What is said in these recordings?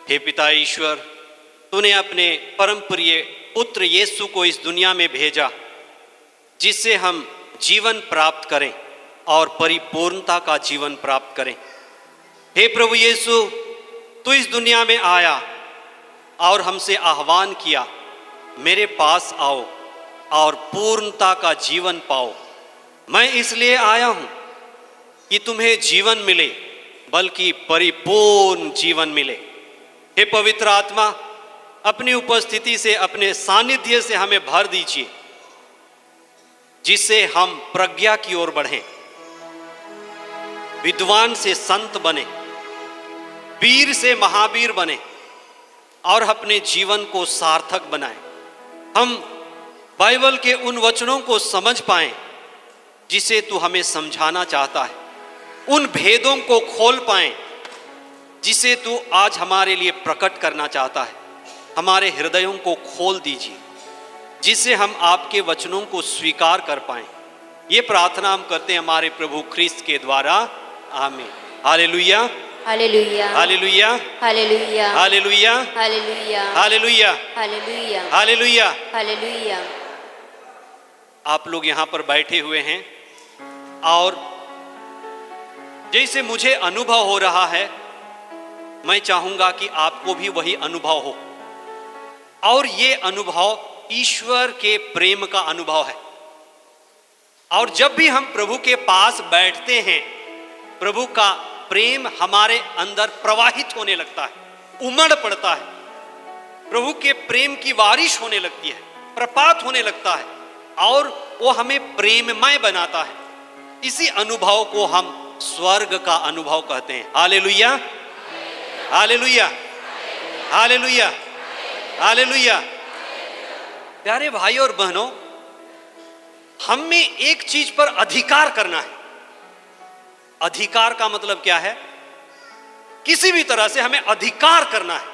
हे पिता ईश्वर, तूने अपने परम प्रिय पुत्र यीशु को इस दुनिया में भेजा जिससे हम जीवन प्राप्त करें और परिपूर्णता का जीवन प्राप्त करें। हे प्रभु यीशु, तू इस दुनिया में आया और हमसे आह्वान किया, मेरे पास आओ और पूर्णता का जीवन पाओ। मैं इसलिए आया हूं कि तुम्हें जीवन मिले, बल्कि परिपूर्ण जीवन मिले। हे पवित्र आत्मा, अपनी उपस्थिति से, अपने सानिध्य से हमें भर दीजिए, जिससे हम प्रज्ञा की ओर बढ़ें, विद्वान से संत बने, वीर से महावीर बने और अपने जीवन को सार्थक बनाएं। हम बाइबल के उन वचनों को समझ पाएं जिसे तू हमें समझाना चाहता है, उन भेदों को खोल पाएं जिसे तू आज हमारे लिए प्रकट करना चाहता है। हमारे हृदयों को खोल दीजिए जिससे हम आपके वचनों को स्वीकार कर पाएं। ये प्रार्थना हम करते हैं हमारे प्रभु ख्रिस्त के द्वारा, आमीन। Hallelujah, hallelujah, hallelujah, hallelujah, hallelujah, hallelujah, hallelujah, hallelujah, hallelujah. Hallelujah. आप लोग यहाँ पर बैठे हुए हैं और जैसे मुझे अनुभव हो रहा है, मैं चाहूंगा कि आपको भी वही अनुभव हो। और ये अनुभव ईश्वर के प्रेम का अनुभव है। और जब भी हम प्रभु के पास बैठते हैं, प्रभु का प्रेम हमारे अंदर प्रवाहित होने लगता है, उमड़ पड़ता है। प्रभु के प्रेम की बारिश होने लगती है, प्रपात होने लगता है और वो हमें प्रेममय बनाता है। इसी अनुभव को हम स्वर्ग का अनुभव कहते हैं। Hallelujah, hallelujah, hallelujah, hallelujah. प्यारे भाई और बहनों, हमें एक चीज पर अधिकार करना है। अधिकार का मतलब क्या है? किसी भी तरह से हमें अधिकार करना है।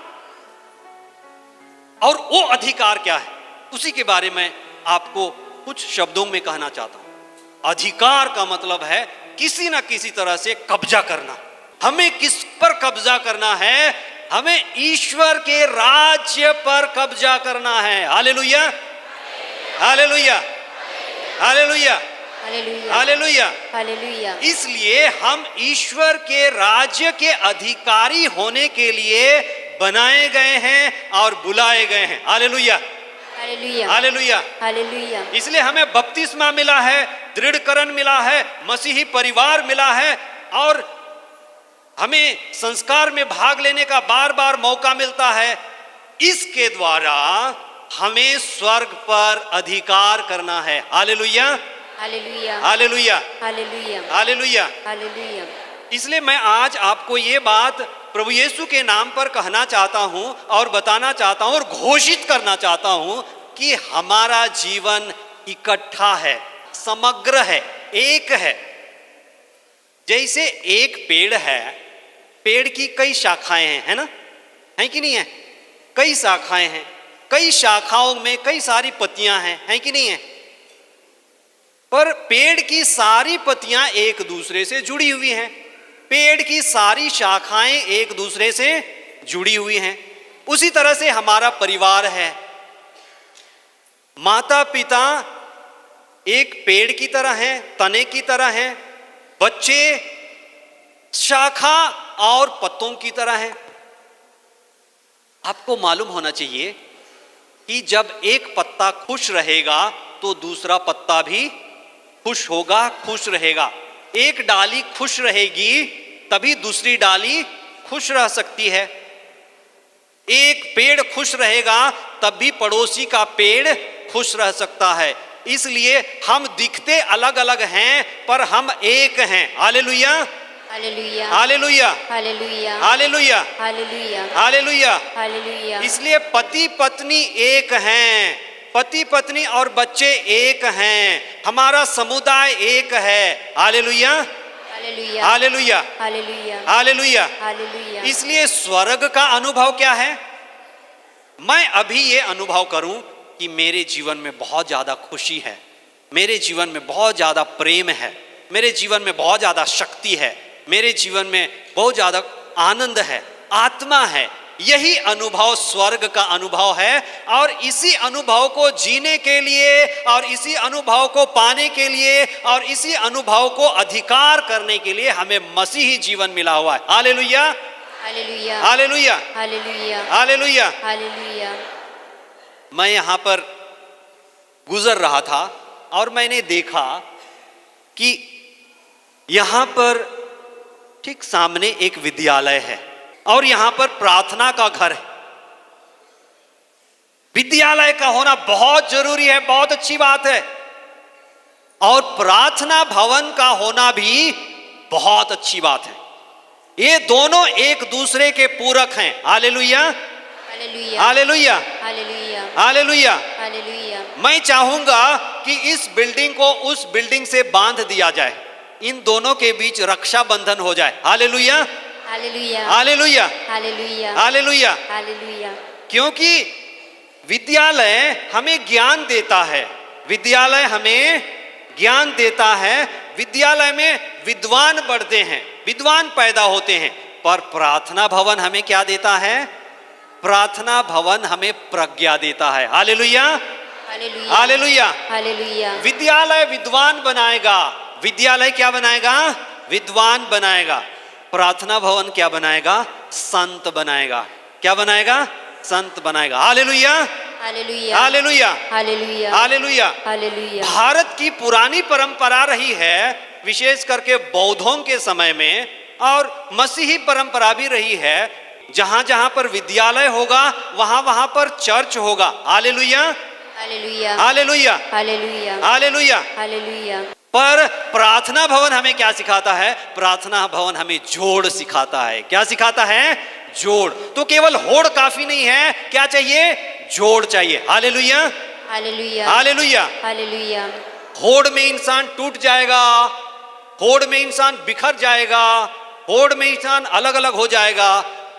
और वो अधिकार क्या है, उसी के बारे में आपको कुछ शब्दों में कहना चाहता हूं। अधिकार का मतलब है किसी ना किसी तरह से कब्जा करना। हमें किस पर कब्जा करना है? हमें ईश्वर के राज्य पर कब्जा करना है। Hallelujah, hallelujah, hallelujah, hallelujah, hallelujah. इसलिए हम ईश्वर के राज्य के अधिकारी होने के लिए बनाए गए हैं और बुलाए गए हैं। Hallelujah, hallelujah, hallelujah, hallelujah. इसलिए हमें बपतिस्मा मिला है, दृढ़करण मिला है, मसीही परिवार मिला है और हमें संस्कार में भाग लेने का बार बार मौका मिलता है। इसके द्वारा हमें स्वर्ग पर अधिकार करना है। Hallelujah, hallelujah, hallelujah, hallelujah, hallelujah. Hallelujah. इसलिए मैं आज आपको ये बात प्रभु यीशु के नाम पर कहना चाहता हूं और बताना चाहता हूं और घोषित करना चाहता हूं कि हमारा जीवन इकट्ठा है, समग्र है, एक है। जैसे एक पेड़ है, पेड़ की कई शाखाएं हैं, है ना? है कि नहीं है? कई शाखाएं हैं, कई शाखाओं में कई सारी पत्तियां हैं, है कि नहीं है? पर पेड़ की सारी पत्तियां एक दूसरे से जुड़ी हुई हैं। पेड़ की सारी शाखाएं एक दूसरे से जुड़ी हुई हैं। उसी तरह से हमारा परिवार है। माता पिता एक पेड़ की तरह हैं, तने की तरह हैं। बच्चे शाखा और पत्तों की तरह हैं। आपको मालूम होना चाहिए कि जब एक पत्ता खुश रहेगा तो दूसरा पत्ता भी खुश होगा, खुश रहेगा। एक डाली खुश रहेगी तभी दूसरी डाली खुश रह सकती है। एक पेड़ खुश रहेगा तब भी पड़ोसी का पेड़ खुश रह सकता है। इसलिए हम दिखते अलग अलग हैं पर हम एक हैं। Hallelujah, hallelujah, hallelujah, hallelujah, hallelujah, hallelujah, hallelujah. Hallelujah. इसलिए पति पत्नी एक हैं, पति पत्नी और बच्चे एक हैं, हमारा समुदाय एक है। Hallelujah, hallelujah, hallelujah, hallelujah, hallelujah. Hallelujah. इसलिए स्वर्ग का अनुभव क्या है? मैं अभी ये अनुभव करूं कि मेरे जीवन में बहुत ज्यादा खुशी है, मेरे जीवन में बहुत ज्यादा प्रेम है, मेरे जीवन में बहुत ज्यादा शक्ति है, मेरे जीवन में बहुत ज्यादा आनंद है, आत्मा है। यही अनुभव स्वर्ग का अनुभव है। और इसी अनुभव को जीने के लिए और इसी अनुभव को पाने के लिए और इसी अनुभव को अधिकार करने के लिए हमें मसीही जीवन मिला हुआ है। Hallelujah, hallelujah, hallelujah, hallelujah, hallelujah. Hallelujah. मैं यहाँ पर गुजर रहा था और मैंने देखा कि यहाँ पर ठीक सामने एक विद्यालय है और यहाँ पर प्रार्थना का घर है। विद्यालय का होना बहुत जरूरी है, बहुत अच्छी बात है। और प्रार्थना भवन का होना भी बहुत अच्छी बात है। ये दोनों एक दूसरे के पूरक हैं। Hallelujah, hallelujah, hallelujah, hallelujah, hallelujah. Hallelujah. मैं चाहूंगा कि इस बिल्डिंग को उस बिल्डिंग से बांध दिया जाए, इन दोनों के बीच रक्षा बंधन हो जाए। Hallelujah, hallelujah, hallelujah, hallelujah, hallelujah. Hallelujah. क्योंकि विद्यालय हमें ज्ञान देता है, विद्यालय हमें ज्ञान देता है। विद्यालय में विद्वान बढ़ते हैं, विद्वान पैदा होते हैं। पर प्रार्थना भवन हमें क्या देता है? प्रार्थना भवन हमें प्रज्ञा देता है। Hallelujah, hallelujah, hallelujah. हालेलुया। विद्यालय विद्वान बनाएगा, विद्यालय क्या बनाएगा? विद्वान बनाएगा। प्रार्थना भवन क्या बनाएगा? संत बनाएगा। क्या बनाएगा? संत बनाएगा। Hallelujah, hallelujah, hallelujah, hallelujah, hallelujah. Hallelujah. Bharat की पुरानी परंपरा रही है, विशेष करके बौद्धों के समय में, और मसीही परंपरा भी रही है। जहां जहां पर विद्यालय होगा वहां वहां पर चर्च होगा। Hallelujah, hallelujah, hallelujah, hallelujah, hallelujah. Hallelujah. पर प्रार्थना भवन हमें क्या सिखाता है? प्रार्थना भवन हमें जोड़ सिखाता है। क्या सिखाता है? जोड़। तो केवल होड़ काफी नहीं है, क्या चाहिए? जोड़ चाहिए। Hallelujah, hallelujah, hallelujah. हालेलुया। होड़ में इंसान टूट जाएगा, होड़ में इंसान बिखर जाएगा, होड़ में इंसान अलग अलग हो जाएगा,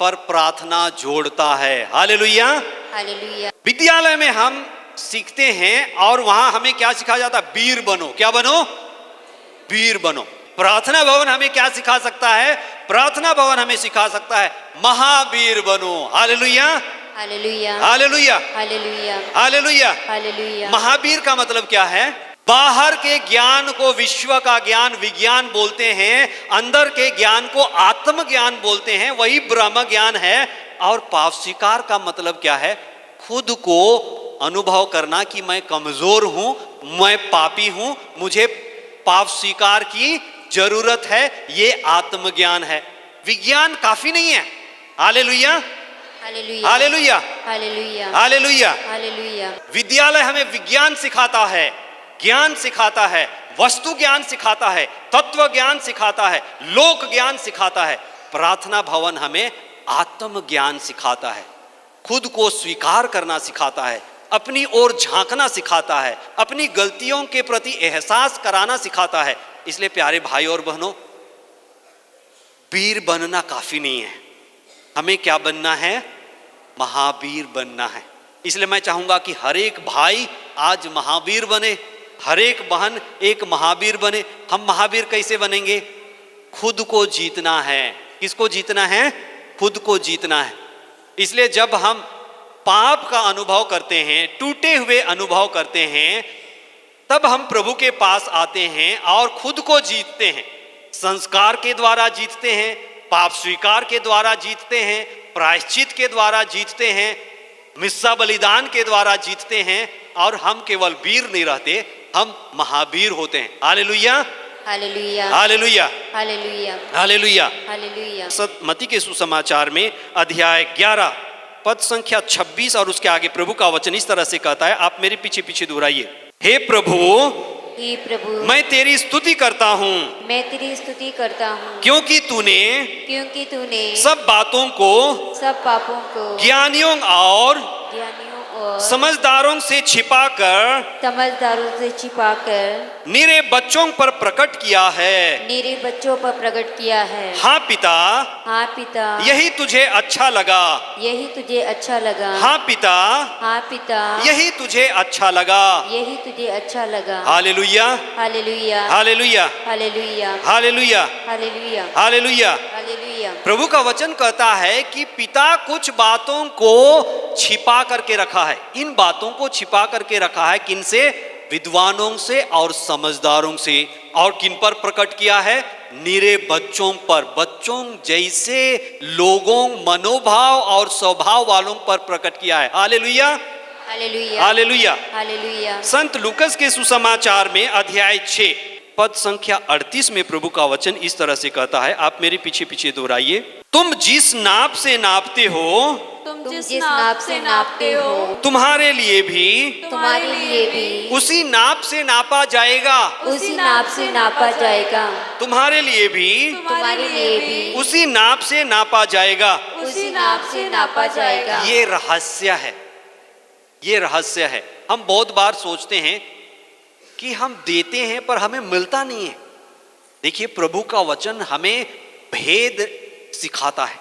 पर प्रार्थना जोड़ता है। Hallelujah, hallelujah. विद्यालय में हम सीखते हैं और वहां हमें क्या सिखाया जाता है? वीर बनो। क्या बनो? वीर बनो। प्रार्थना भवन हमें क्या सिखा सकता है? प्रार्थना भवन हमें सिखा सकता है महावीर बनो। Hallelujah, hallelujah, hallelujah, hallelujah, hallelujah. Hallelujah. Mahavir का मतलब क्या है? बाहर के ज्ञान को विश्व का ज्ञान, विज्ञान बोलते हैं, अंदर के ज्ञान को आत्मज्ञान बोलते हैं, वही ब्रह्म ज्ञान है। और पाप स्वीकार का मतलब क्या है? खुद को अनुभव करना कि मैं कमजोर हूं, मैं पापी हूं, मुझे पाप स्वीकार की जरूरत है। ये आत्मज्ञान है। विज्ञान काफी नहीं है। Hallelujah, hallelujah, hallelujah, hallelujah, hallelujah. Hallelujah. विद्यालय हमें विज्ञान सिखाता है, ज्ञान सिखाता है, वस्तु ज्ञान सिखाता है, तत्व ज्ञान सिखाता है, लोक ज्ञान सिखाता है। प्रार्थना भवन हमें आत्म ज्ञान सिखाता है, खुद को स्वीकार करना सिखाता है, अपनी ओर झांकना सिखाता है, अपनी गलतियों के प्रति एहसास कराना सिखाता है। इसलिए प्यारे भाई और बहनों, वीर बनना काफी नहीं है, हमें क्या बनना है? महावीर बनना है। इसलिए मैं चाहूंगा कि हर एक भाई आज महावीर बने, हर एक बहन एक महावीर बने। हम महावीर कैसे बनेंगे? खुद को जीतना है। किसको जीतना है? खुद को जीतना है। इसलिए जब हम पाप का अनुभव करते हैं, टूटे हुए अनुभव करते हैं, तब हम प्रभु के पास आते हैं और खुद को जीतते हैं। संस्कार के द्वारा जीतते हैं, पाप स्वीकार के द्वारा जीतते हैं, प्रायश्चित के द्वारा जीतते हैं, मिस्सा बलिदान के द्वारा जीतते हैं। और हम केवल वीर नहीं रहते, हम महावीर होते हैं। Hallelujah, hallelujah, hallelujah, hallelujah, hallelujah. Hallelujah. मत्ती के सुसमाचार में अध्याय 11 पद संख्या 26 और उसके आगे प्रभु का वचन इस तरह से कहता है, आप मेरे पीछे पीछे दोहराइए। हे प्रभु, हे प्रभु, मैं तेरी स्तुति करता हूँ, मैं तेरी स्तुति करता हूँ, क्योंकि क्योंकि तूने सब बातों को सब पापों को ज्ञानियों और ज्ञानियों और समझदारों से छिपाकर समझदारों से छिपाकर निरे बच्चों पर प्रकट किया है। मेरे बच्चों पर प्रकट किया है। हाँ पिता, हाँ पिता, यही तुझे अच्छा लगा। यही तुझे अच्छा लगा। हाँ पिता, हाँ पिता, यही तुझे अच्छा लगा। यही तुझे अच्छा लगा। Hallelujah, hallelujah, hallelujah, hallelujah, hallelujah, hallelujah, hallelujah. Hallelujah. Hallelujah. प्रभु का वचन कहता है कि पिता कुछ बातों को छिपा करके रखा है। इन बातों को छिपा करके रखा है किनसे? विद्वानों से और समझदारों से। और किन पर प्रकट किया है? निरे बच्चों पर, बच्चों जैसे लोगों, मनोभाव और स्वभाव वालों पर प्रकट किया है। Hallelujah, hallelujah, hallelujah. हालेलुया। संत लूकस के सुसमाचार में अध्याय 6 पद संख्या 38 में प्रभु का वचन इस तरह से कहता है, आप मेरे पीछे पीछे दोहराइए। तुम जिस नाप से नापते हो, तुम तुम जिस जिस नाप से नापते हो, तुम्हारे लिए भी तुम्हारे लिए भी उसी नाप से नापा जाएगा। उसी नाप से नापा जाएगा। तुम्हारे लिए भी तुम्हारे लिए भी उसी नाप से नापा जाएगा। उसी नाप से नापा जाएगा। ये रहस्य है, ये रहस्य है। हम बहुत बार सोचते हैं कि हम देते हैं पर हमें मिलता नहीं है। देखिए, प्रभु का वचन हमें भेद सिखाता है,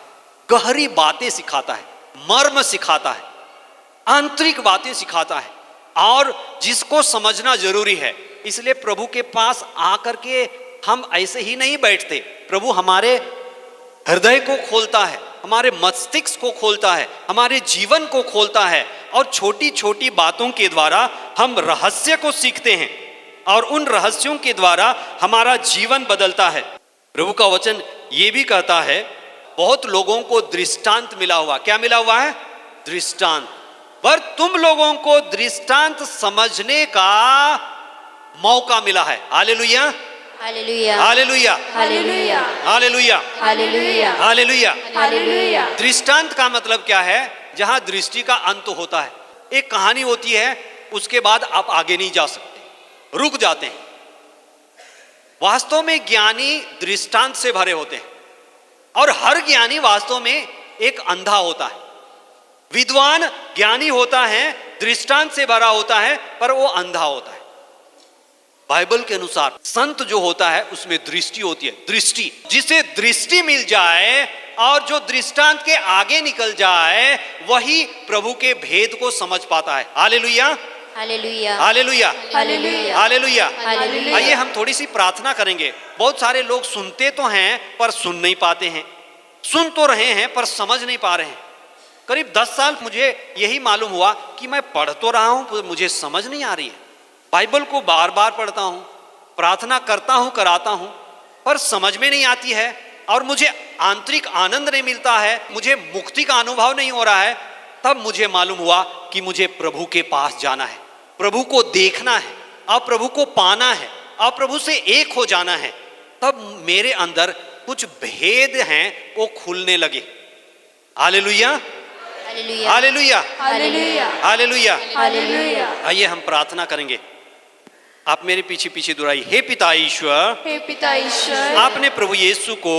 गहरी बातें सिखाता है, मर्म सिखाता है, आंतरिक बातें सिखाता है, और जिसको समझना जरूरी है। इसलिए प्रभु के पास आकर के हम ऐसे ही नहीं बैठते। प्रभु हमारे हृदय को खोलता है, हमारे मस्तिष्क को खोलता है, हमारे जीवन को खोलता है, और छोटी छोटी बातों के द्वारा हम रहस्य को सीखते हैं, और उन रहस्यों के द्वारा हमारा जीवन बदलता है। प्रभु का वचन ये भी कहता है, बहुत लोगों को दृष्टांत मिला हुआ। क्या मिला हुआ है? दृष्टांत। पर तुम लोगों को दृष्टांत समझने का मौका मिला है। Hallelujah, hallelujah, hallelujah, hallelujah, hallelujah, hallelujah, hallelujah. Hallelujah. दृष्टांत का मतलब क्या है? जहां दृष्टि का अंत होता है। एक कहानी होती है, उसके बाद आप आगे नहीं जा सकते, रुक जाते हैं। वास्तव में ज्ञानी दृष्टांत से भरे होते हैं, और हर ज्ञानी वास्तव में एक अंधा होता है। विद्वान ज्ञानी होता है, दृष्टांत से भरा होता है, पर वो अंधा होता है। बाइबल के अनुसार संत जो होता है उसमें दृष्टि होती है। दृष्टि, जिसे दृष्टि मिल जाए और जो दृष्टांत के आगे निकल जाए, वही प्रभु के भेद को समझ पाता है। Hallelujah, hallelujah, hallelujah, hallelujah, hallelujah. Hallelujah. आइए हम थोड़ी सी प्रार्थना करेंगे। बहुत सारे लोग सुनते तो हैं पर सुन नहीं पाते हैं, सुन तो रहे हैं पर समझ नहीं पा रहे हैं। करीब 10 साल मुझे यही मालूम हुआ कि मैं पढ़ तो रहा हूं पर मुझे समझ नहीं आ रही है। बाइबल को बार बार पढ़ता हूं, प्रार्थना करता हूं, कराता हूं, पर समझ में नहीं आती है, और मुझे आंतरिक आनंद नहीं मिलता है, मुझे मुक्ति का अनुभव नहीं हो रहा है। तब मुझे मालूम हुआ कि मुझे प्रभु के पास जाना है, प्रभु को देखना है, और प्रभु को पाना है, और प्रभु से एक हो जाना है। तब मेरे अंदर कुछ भेद हैं वो खुलने लगे। Hallelujah, hallelujah, hallelujah, hallelujah, hallelujah. Hallelujah. आइए हम प्रार्थना करेंगे। आप मेरे पीछे पीछे दोहराइए। हे पिता ईश्वर, हे पिता ईश्वर, आपने प्रभु यीशु को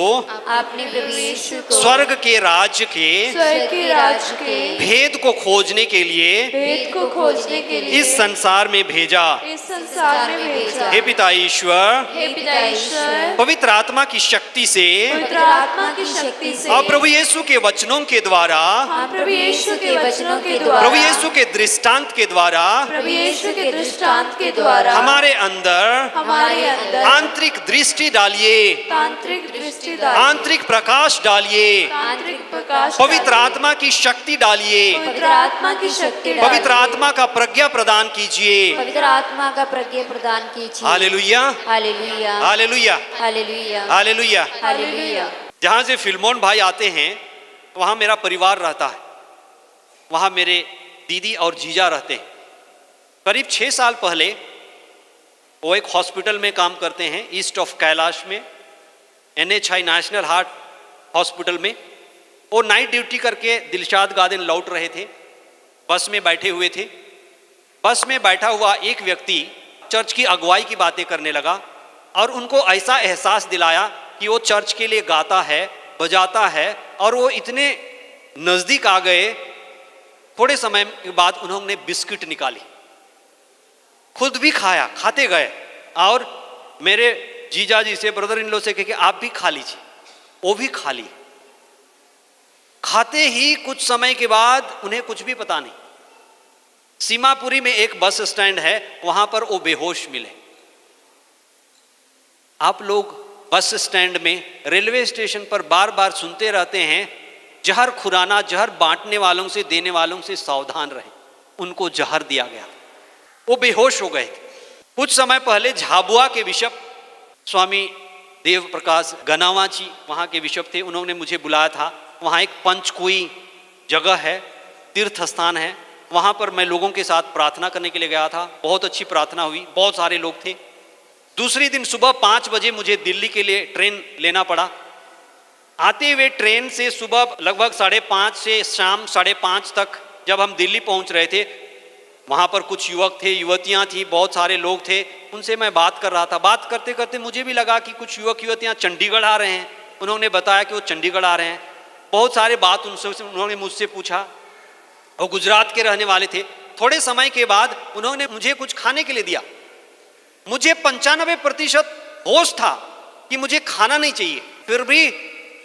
आपने प्रभु यीशु को स्वर्ग के राज्य के स्वर्ग के राज्य के भेद को खोजने के लिए भेद को खोजने के लिए इस संसार में भेजा। इस संसार में भेजा। हे पिता ईश्वर, हे पिता ईश्वर, पवित्र आत्मा की शक्ति से पवित्र आत्मा की शक्ति से और प्रभु यीशु के वचनों के द्वारा, हम प्रभु यीशु के वचनों के द्वारा, प्रभु यीशु के दृष्टांत के द्वारा प्रभु यीशु के दृष्टांत के द्वारा हमारे अंदर आंतरिक दृष्टि डालिए, तांत्रिक दृष्टि डालिए, आंतरिक प्रकाश डालिए, तांत्रिक प्रकाश पवित्र आत्मा की शक्ति डालिए, पवित्र आत्मा की शक्ति डालिए, पवित्र आत्मा का प्रज्ञा प्रदान कीजिए। पवित्र आत्मा का प्रज्ञा प्रदान कीजिए। Hallelujah, hallelujah, hallelujah, hallelujah, hallelujah. Hallelujah. जहां से फिल्मोन भाई आते हैं वहां मेरा परिवार रहता है, वहां मेरे दीदी और जीजा रहते हैं। करीब 6 साल पहले वो एक हॉस्पिटल में काम करते हैं, ईस्ट ऑफ कैलाश में, NHI नेशनल हार्ट हॉस्पिटल में। वो नाइट ड्यूटी करके दिलशाद गार्डन लौट रहे थे, बस में बैठे हुए थे। बस में बैठा हुआ एक व्यक्ति चर्च की अगुवाई की बातें करने लगा, और उनको ऐसा एहसास दिलाया कि वो चर्च के लिए गाता है, बजाता है, और वो इतने नज़दीक आ गए। थोड़े समय के बाद उन्होंने बिस्किट निकाली, खुद भी खाया, खाते गए, और मेरे जीजा जी से, ब्रदर इन लो से कह के आप भी खा लीजिए। वो भी खा ली। खाते ही कुछ समय के बाद उन्हें कुछ भी पता नहीं। सीमापुरी में एक बस स्टैंड है, वहां पर वो बेहोश मिले। आप लोग बस स्टैंड में, रेलवे स्टेशन पर बार बार सुनते रहते हैं, जहर खुराना, जहर बांटने वालों से, देने वालों से सावधान रहें। उनको जहर दिया गया, वो बेहोश हो गए थे। कुछ समय पहले झाबुआ के बिशप स्वामी देव प्रकाश गनावा जी वहाँ के बिशप थे, उन्होंने मुझे बुलाया था। वहाँ एक पंचकुई जगह है, तीर्थ स्थान है, वहाँ पर मैं लोगों के साथ प्रार्थना करने के लिए गया था। बहुत अच्छी प्रार्थना हुई, बहुत सारे लोग थे। दूसरी दिन सुबह 5 बजे मुझे दिल्ली के लिए ट्रेन लेना पड़ा। आते हुए ट्रेन से सुबह लगभग 5:30 से शाम 5:30 तक जब हम दिल्ली पहुंच रहे थे, वहाँ पर कुछ युवक थे, युवतियाँ थी, बहुत सारे लोग थे, उनसे मैं बात कर रहा था। बात करते करते मुझे भी लगा कि कुछ युवक युवतियाँ चंडीगढ़ आ रहे हैं। उन्होंने बताया कि वो चंडीगढ़ आ रहे हैं। बहुत सारे बात उन्होंने मुझसे पूछा। वो गुजरात के रहने वाले थे। थोड़े समय के बाद उन्होंने मुझे कुछ खाने के लिए दिया। मुझे 95% होश था कि मुझे खाना नहीं चाहिए, फिर भी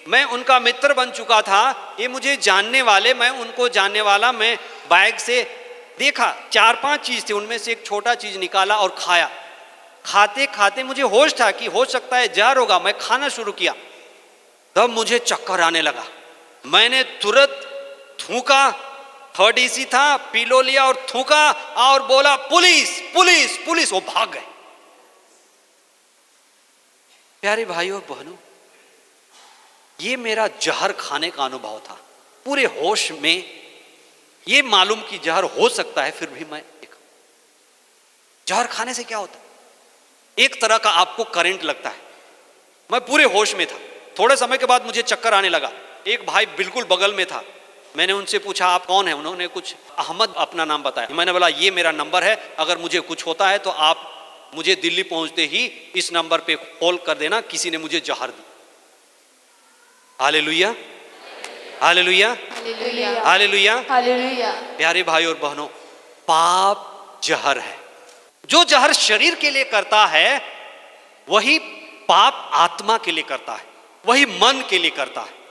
मैं उनका मित्र बन चुका था। ये मुझे जानने वाले, मैं उनको जानने वाला। मैं बैग से देखा 4-5 चीज़ थी, उनमें से एक छोटा चीज़ निकाला और खाया। खाते खाते मुझे होश था कि हो सकता है जहर होगा। मैं खाना शुरू किया, तब मुझे चक्कर आने लगा। मैंने तुरंत थूका, 3rd AC था, पीलो लिया और थूका और बोला पुलिस पुलिस पुलिस। वो भाग गए। प्यारे भाइयों और बहनों, ये मेरा जहर खाने का अनुभव था। पूरे होश में ये मालूम कि जहर हो सकता है, फिर भी मैं जहर खाने से क्या होता है, एक तरह का आपको करंट लगता है। मैं पूरे होश में था। थोड़े समय के बाद मुझे चक्कर आने लगा। एक भाई बिल्कुल बगल में था। मैंने उनसे पूछा आप कौन है? उन्होंने कुछ अहमद अपना नाम बताया। मैंने बोला ये मेरा नंबर है, अगर मुझे कुछ होता है तो आप मुझे दिल्ली पहुंचते ही इस नंबर पे कॉल कर देना। किसी ने मुझे जहर दी। Hallelujah hallelujah hallelujah hallelujah. प्यारे भाई और बहनों, पाप जहर है। जो जहर शरीर के लिए करता है, वही पाप आत्मा के लिए करता है, वही मन के लिए करता है।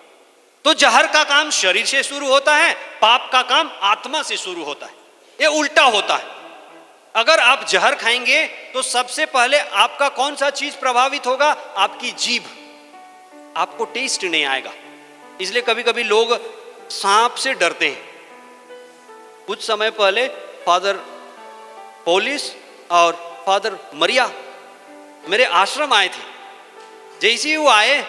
तो जहर का काम शरीर से शुरू होता है, पाप का काम आत्मा से शुरू होता है। ये उल्टा होता है। अगर आप जहर खाएंगे तो सबसे पहले आपका कौन सा चीज प्रभावित होगा? आपकी जीभ। आपको टेस्ट नहीं आएगा। इसलिए कभी कभी लोग सांप से डरते हैं। कुछ समय पहले फादर पोलिस और फादर मरिया मेरे आश्रम आए थे। जैसे ही वो आए,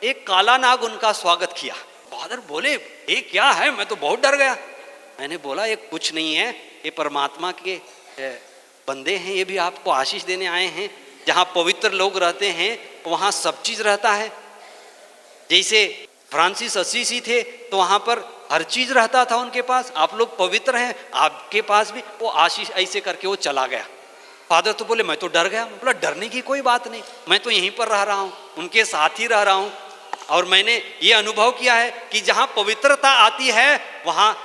एक काला नाग उनका स्वागत किया। फादर बोले ये क्या है? मैं तो बहुत डर गया। मैंने बोला ये कुछ नहीं है, ये परमात्मा के बंदे हैं, ये भी आपको आशीष देने आए हैं। जहाँ पवित्र लोग रहते हैं वहाँ सब चीज रहता है। जैसे फ्रांसिस असीसी थे तो वहाँ पर हर चीज रहता था उनके पास। आप लोग पवित्र हैं, आपके पास भी वो आशीष। ऐसे करके वो चला गया। फादर तो बोले मैं तो डर गया। बोला डरने की कोई बात नहीं, मैं तो यहीं पर रह रहा हूँ, उनके साथ ही रह रहा हूँ, और मैंने ये अनुभव किया है कि जहाँ पवित्रता आती है वहाँ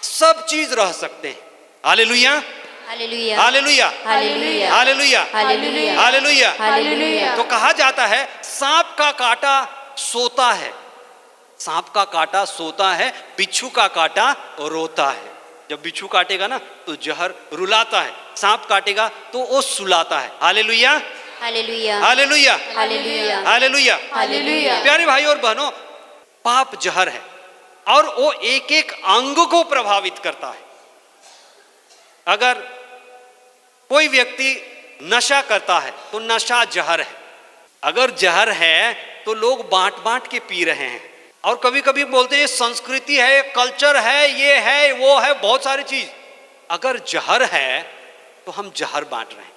सब चीज रह सकते हैं। Hallelujah hallelujah hallelujah hallelujah hallelujah hallelujah hallelujah. Hallelujah. तो कहा जाता है सांप का काटा सोता है, सांप का काटा सोता है, बिच्छू का काटा रोता है। जब बिच्छू काटेगा ना तो जहर रुलाता है, सांप काटेगा तो वो सुलाता है। Hallelujah hallelujah hallelujah hallelujah hallelujah. Hallelujah. प्यारे भाई और बहनों, पाप जहर है और वो एक एक अंग को प्रभावित करता है। अगर कोई व्यक्ति नशा करता है तो नशा जहर है। अगर जहर है तो लोग बांट बांट के पी रहे हैं। और कभी कभी बोलते हैं संस्कृति है, कल्चर है, ये है वो है, बहुत सारी चीज। अगर जहर है तो हम जहर बांट रहे हैं।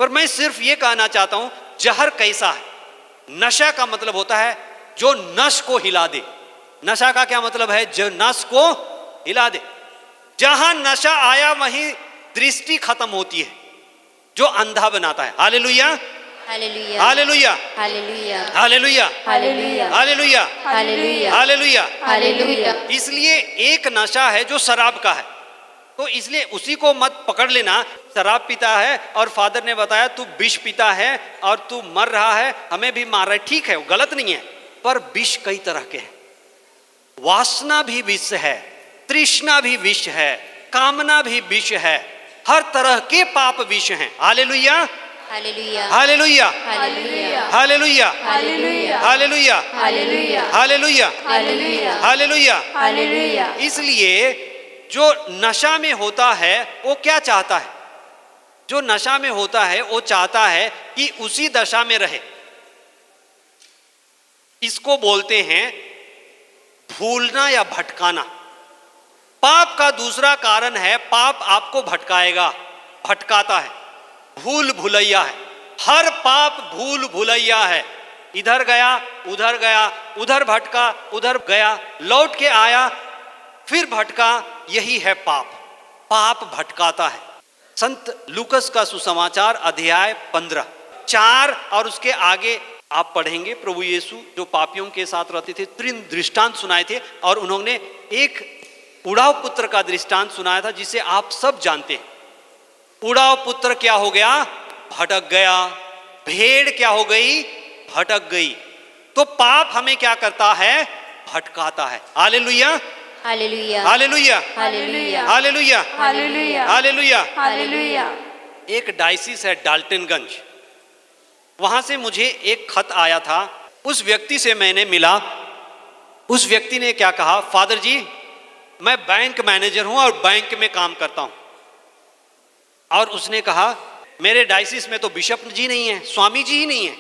पर मैं सिर्फ ये कहना चाहता हूं जहर कैसा है। नशा का मतलब होता है जो नस को हिला दे। नशा का क्या मतलब है? जो नस को हिला दे। जहां नशा आया वहीं दृष्टि खत्म होती है, जो अंधा बनाता है। Hallelujah hallelujah hallelujah hallelujah hallelujah hallelujah hallelujah hallelujah hallelujah. Hallelujah. इसलिए एक नशा है जो शराब का है, तो इसलिए उसी को मत पकड़ लेना। शराब पीता है और फादर ने बताया तू विष पीता है और तू मर रहा है, हमें भी मार रहा है। ठीक है, वो गलत नहीं है, पर विष कई तरह के हैं। वासना भी विष है, तृष्णा भी विष है, कामना भी विष है, हर तरह के पाप विष हैं। Hallelujah hallelujah hallelujah hallelujah hallelujah hallelujah hallelujah hallelujah hallelujah hallelujah hallelujah. Hallelujah. इसलिए जो नशा में होता है वो क्या चाहता है? जो नशा में होता है वो चाहता है कि उसी दशा में रहे। इसको बोलते हैं भूलना या भटकाना। पाप का दूसरा कारण है, पाप आपको भटकाएगा, भटकाता है, भूल भुलैया है। हर पाप भूल भुलैया है। इधर गया, उधर भटका, उधर गया, लौट के आया, फिर भटका। यही है पाप। पाप भटकाता है। संत लूकस का सुसमाचार अध्याय 15 4 और उसके आगे आप पढ़ेंगे। प्रभु यीशु जो पापियों के साथ रहते थे, 3 दृष्टांत सुनाए थे और उन्होंने एक उड़ाव पुत्र का दृष्टांत सुनाया था जिसे आप सब जानते हैं। उड़ाव पुत्र क्या हो गया? भटक गया। भेड़ क्या हो गई? भटक गई। तो पाप हमें क्या करता है? भटकाता है। Hallelujah hallelujah hallelujah hallelujah hallelujah hallelujah hallelujah. Hallelujah. एक डायसिस है डाल्टनगंज, वहां से मुझे एक खत आया था। उस व्यक्ति से मैंने मिला। उस व्यक्ति ने क्या कहा? फादर जी, मैं बैंक मैनेजर हूं और बैंक में काम करता हूं। और उसने कहा मेरे डायसिस में तो बिशप जी नहीं है, स्वामी जी ही नहीं है,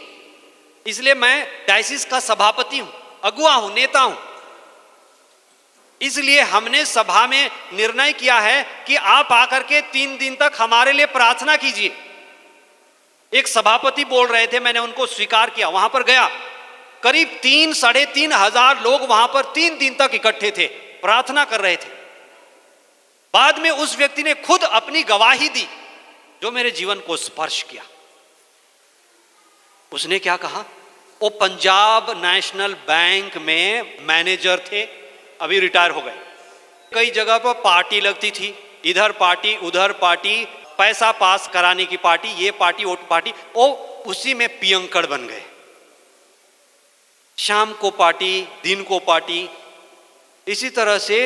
इसलिए मैं डायसिस का सभापति हूं, अगुआ हूं, नेता हूं। इसलिए हमने सभा में निर्णय किया है कि आप आकर के 3 दिन तक हमारे लिए प्रार्थना कीजिए। एक सभापति बोल रहे थे, मैंने उनको स्वीकार किया। वहां पर गया, करीब 3-3.5 हजार लोग वहां पर 3 दिन तक इकट्ठे थे, प्रार्थना कर रहे थे। बाद में उस व्यक्ति ने खुद अपनी गवाही दी जो मेरे जीवन को स्पर्श किया। उसने क्या कहा? वो पंजाब नेशनल बैंक में मैनेजर थे, अभी रिटायर हो गए। कई जगह पर पार्टी लगती थी, इधर पार्टी उधर पार्टी, पैसा पास कराने की पार्टी, ये पार्टी वो पार्टी, वो उसी में पियंकड़ बन गए। शाम को पार्टी, दिन को पार्टी। इसी तरह से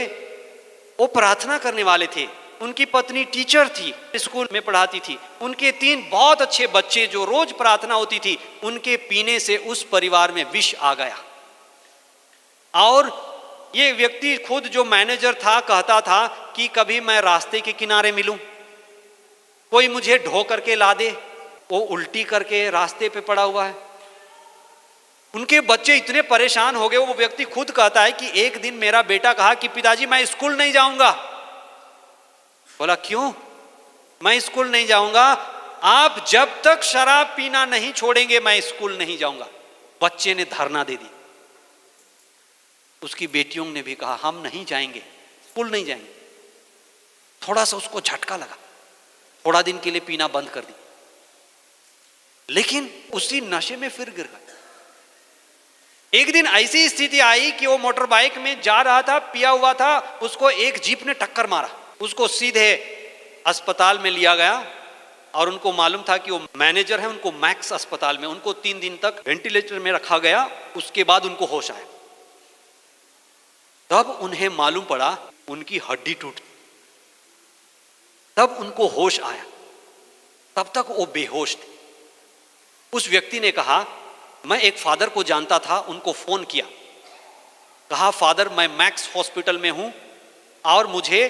वो प्रार्थना करने वाले थे। उनकी पत्नी टीचर थी, स्कूल में पढ़ाती थी। उनके 3 बहुत अच्छे बच्चे जो रोज प्रार्थना होती थी, उनके पीने से उस परिवार में विष आ गया। और ये व्यक्ति खुद जो मैनेजर था कहता था कि कभी मैं रास्ते के किनारे मिलूं, कोई मुझे ढो करके ला दे, वो उल्टी करके रास्ते पे पड़ा हुआ है। उनके बच्चे इतने परेशान हो गए। वो व्यक्ति खुद कहता है कि एक दिन मेरा बेटा कहा कि पिताजी मैं स्कूल नहीं जाऊंगा। बोला क्यों? मैं स्कूल नहीं जाऊंगा, आप जब तक शराब पीना नहीं छोड़ेंगे मैं स्कूल नहीं जाऊंगा। बच्चे ने धरना दे दी। उसकी बेटियों ने भी कहा हम नहीं जाएंगे, स्कूल नहीं जाएंगे। थोड़ा सा उसको झटका लगा, थोड़ा दिन के लिए पीना बंद कर दी, लेकिन उसी नशे में फिर गिर गया। एक दिन ऐसी स्थिति आई कि वो मोटर बाइक में जा रहा था, पिया हुआ था, उसको एक जीप ने टक्कर मारा। उसको सीधे अस्पताल में लिया गया और उनको मालूम था कि वो मैनेजर है, उनको मैक्स अस्पताल में, उनको 3 दिन तक वेंटिलेटर में रखा गया। उसके बाद उनको होश आया। तब उन्हें मालूम पड़ा उनकी हड्डी टूट, तब उनको होश आया। तब तक वो बेहोश थे। उस व्यक्ति ने कहा मैं एक फादर को जानता था, उनको फोन किया, कहा फादर मैं मैक्स हॉस्पिटल में हूं और मुझे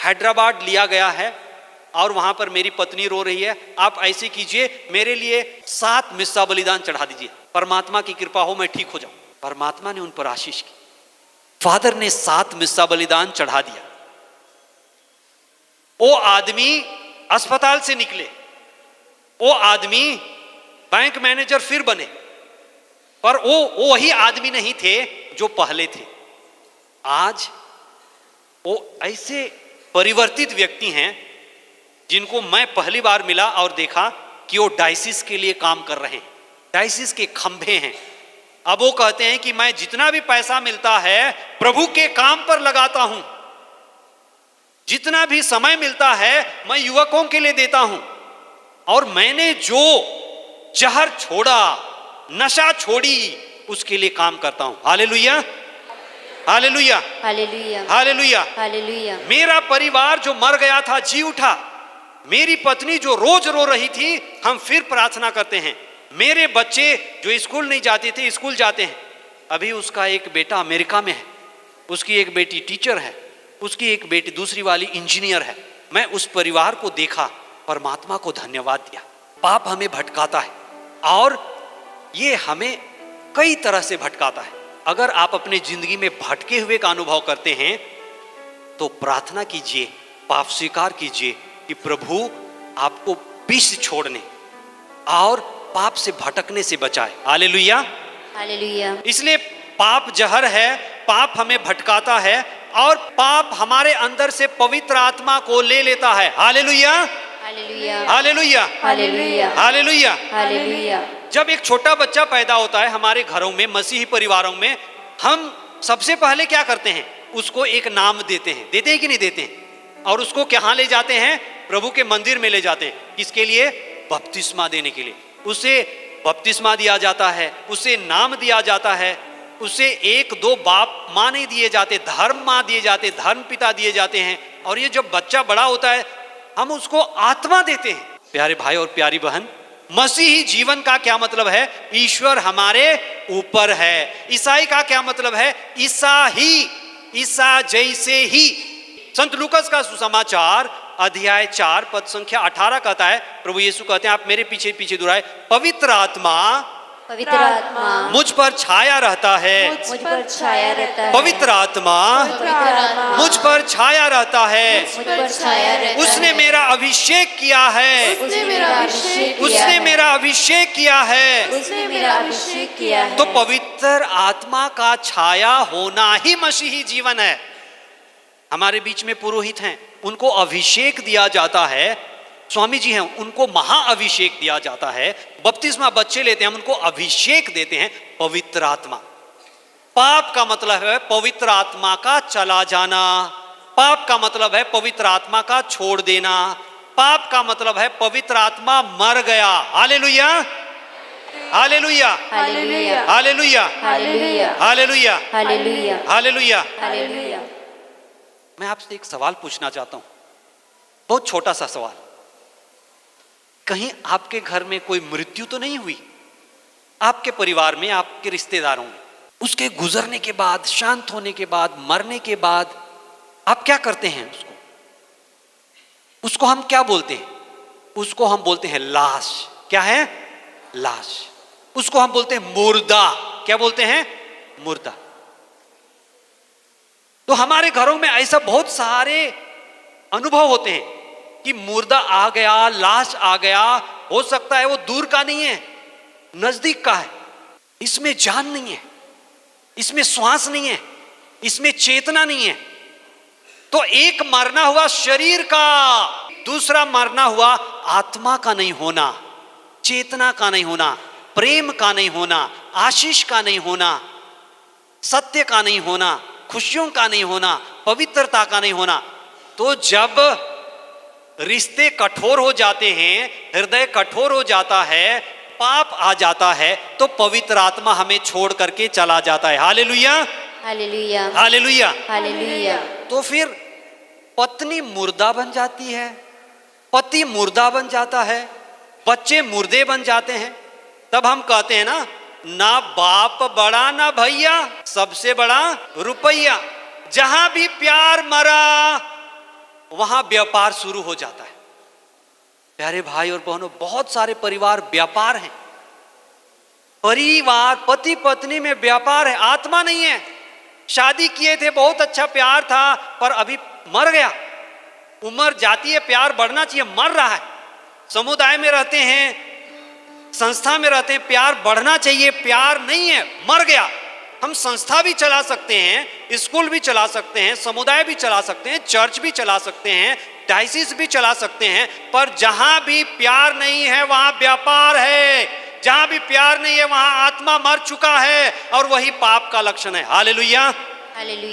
हैदराबाद लिया गया है और वहां पर मेरी पत्नी रो रही है, आप ऐसे कीजिए मेरे लिए 7 मिस्सा बलिदान चढ़ा दीजिए, परमात्मा की कृपा हो मैं ठीक हो जाऊं। परमात्मा ने उन पर आशीष की। फादर ने 7 मिस्सा बलिदान चढ़ा दिया। वो आदमी अस्पताल से निकले, वो आदमी बैंक मैनेजर फिर बने, पर वो वही आदमी नहीं थे जो पहले थे। आज वो ऐसे परिवर्तित व्यक्ति हैं जिनको मैं पहली बार मिला और देखा कि वो डायसिस के लिए काम कर रहे हैं, डायसिस के खंभे हैं। अब वो कहते हैं कि मैं जितना भी पैसा मिलता है प्रभु के काम पर लगाता हूं, जितना भी समय मिलता है मैं युवकों के लिए देता हूं, और मैंने जो जहर छोड़ा, नशा छोड़ी, उसके लिए काम करता हूं। Hallelujah hallelujah hallelujah hallelujah. Hallelujah. मेरा परिवार जो मर गया था जी उठा, मेरी पत्नी जो रोज रो रही थी, हम फिर प्रार्थना करते हैं। मेरे बच्चे जो स्कूल नहीं जाते थे, स्कूल जाते हैं। अभी उसका एक बेटा अमेरिका में है, उसकी एक बेटी टीचर है, उसकी एक बेटी दूसरी वाली इंजीनियर है। मैं उस परिवार को देखा, परमात्मा को धन्यवाद दिया। पाप हमें भटकाता है और ये हमें कई तरह से भटकाता है। अगर आप अपने जिंदगी में भटके हुए का अनुभव करते हैं तो प्रार्थना कीजिए, पाप स्वीकार कीजिए कि प्रभु आपको पीछे छोड़ने और पाप से भटकने से बचाए। Hallelujah, hallelujah. इसलिए पाप जहर है, पाप हमें भटकाता है और पाप हमारे अंदर से पवित्र आत्मा को ले लेता है। Hallelujah, hallelujah, hallelujah, hallelujah, hallelujah. Hallelujah. जब एक छोटा बच्चा पैदा होता है हमारे घरों में, मसीही परिवारों में, हम सबसे पहले क्या करते हैं? उसको एक नाम देते हैं। देते हैं कि नहीं देते हैं? और उसको कहाँ ले जाते हैं? प्रभु के मंदिर में ले जाते हैं। किसके लिए? बपतिस्मा देने के लिए। उसे बपतिस्मा दिया जाता है, उसे नाम दिया जाता है, उसे एक दो बाप माँ नहीं दिए जाते, धर्म माँ दिए जाते, धर्म पिता दिए जाते हैं। और ये जब बच्चा बड़ा होता है हम उसको आत्मा देते हैं। प्यारे भाई और प्यारी बहन, मसीही जीवन का क्या मतलब है? ईश्वर हमारे ऊपर है। ईसाई का क्या मतलब है? ईसा ही, ईसा जैसे ही। संत लूकास का सुसमाचार अध्याय 4 पद संख्या 18 कहता है, प्रभु यीशु कहते हैं, आप मेरे पीछे पीछे दुहराए, पवित्र आत्मा पवित्र आत्मा मुझ पर छाया रहता है। मुझ पर छाया रहता है। पवित्र आत्मा पवित्र आत्मा मुझ पर छाया रहता है। मुझ पर छाया रहता है। उसने मेरा अभिषेक किया है। उसने मेरा अभिषेक किया उसने है। मेरा अभिषेक किया है। उसने मेरा अभिषेक किया है। तो पवित्र आत्मा का छाया होना ही मसीही जीवन है। हमारे बीच में पुरोहित हैं, उनको अभिषेक दिया जाता है। स्वामी जी हैं, उनको महाअभिषेक दिया जाता है। बपतिस्मा बच्चे लेते हैं, हम उनको अभिषेक देते हैं, पवित्र आत्मा। पाप का मतलब है पवित्र आत्मा का चला जाना। पाप का मतलब है पवित्र आत्मा का छोड़ देना। पाप का मतलब है पवित्र आत्मा मर गया। Hallelujah, hallelujah, hallelujah, hallelujah, hallelujah, hallelujah, hallelujah, hallelujah. Hallelujah. मैं आपसे एक सवाल पूछना चाहता हूं, बहुत छोटा सा सवाल। कहीं आपके घर में कोई मृत्यु तो नहीं हुई? आपके परिवार में, आपके रिश्तेदारों में, उसके गुजरने के बाद, शांत होने के बाद, मरने के बाद आप क्या करते हैं? उसको हम क्या बोलते हैं? उसको हम बोलते हैं लाश। क्या है? लाश। उसको हम बोलते हैं मुर्दा। क्या बोलते हैं? मुर्दा। तो हमारे घरों में ऐसा बहुत सारे अनुभव होते हैं कि मुर्दा आ गया, लाश आ गया। हो सकता है वो दूर का नहीं है, नजदीक का है। इसमें जान नहीं है, इसमें श्वास नहीं है, इसमें चेतना नहीं है। तो एक मरना हुआ शरीर का, दूसरा मरना हुआ आत्मा का नहीं होना, चेतना का नहीं होना, प्रेम का नहीं होना, आशीष का नहीं होना, सत्य का नहीं होना, खुशियों का नहीं होना, पवित्रता का नहीं होना। तो जब रिश्ते कठोर हो जाते हैं, हृदय कठोर हो जाता है, पाप आ जाता है, तो पवित्र आत्मा हमें छोड़ करके चला जाता है। Hallelujah, hallelujah, hallelujah, hallelujah. तो फिर पत्नी मुर्दा बन जाती है, पति मुर्दा बन जाता है, बच्चे मुर्दे बन जाते हैं। तब हम कहते हैं ना बाप बड़ा ना भैया, सबसे बड़ा रुपया। जहां भी प्यार मरा वहां व्यापार शुरू हो जाता है। प्यारे भाई और बहनों, बहुत सारे परिवार व्यापार हैं। परिवार पति पत्नी में व्यापार है, आत्मा नहीं है। शादी किए थे, बहुत अच्छा प्यार था, पर अभी मर गया। उम्र जाती है, प्यार बढ़ना चाहिए, मर रहा है। समुदाय में रहते हैं, संस्था में रहते हैं, प्यार बढ़ना चाहिए, प्यार नहीं है, मर गया। हम संस्था भी चला सकते हैं, स्कूल भी चला सकते हैं, समुदाय भी चला सकते हैं, चर्च भी चला सकते हैं, डायसिस भी चला सकते हैं, पर जहां भी प्यार नहीं है वहां व्यापार है। जहां भी प्यार नहीं है वहां आत्मा मर चुका है, और वही पाप का लक्षण है। Hallelujah, hallelujah.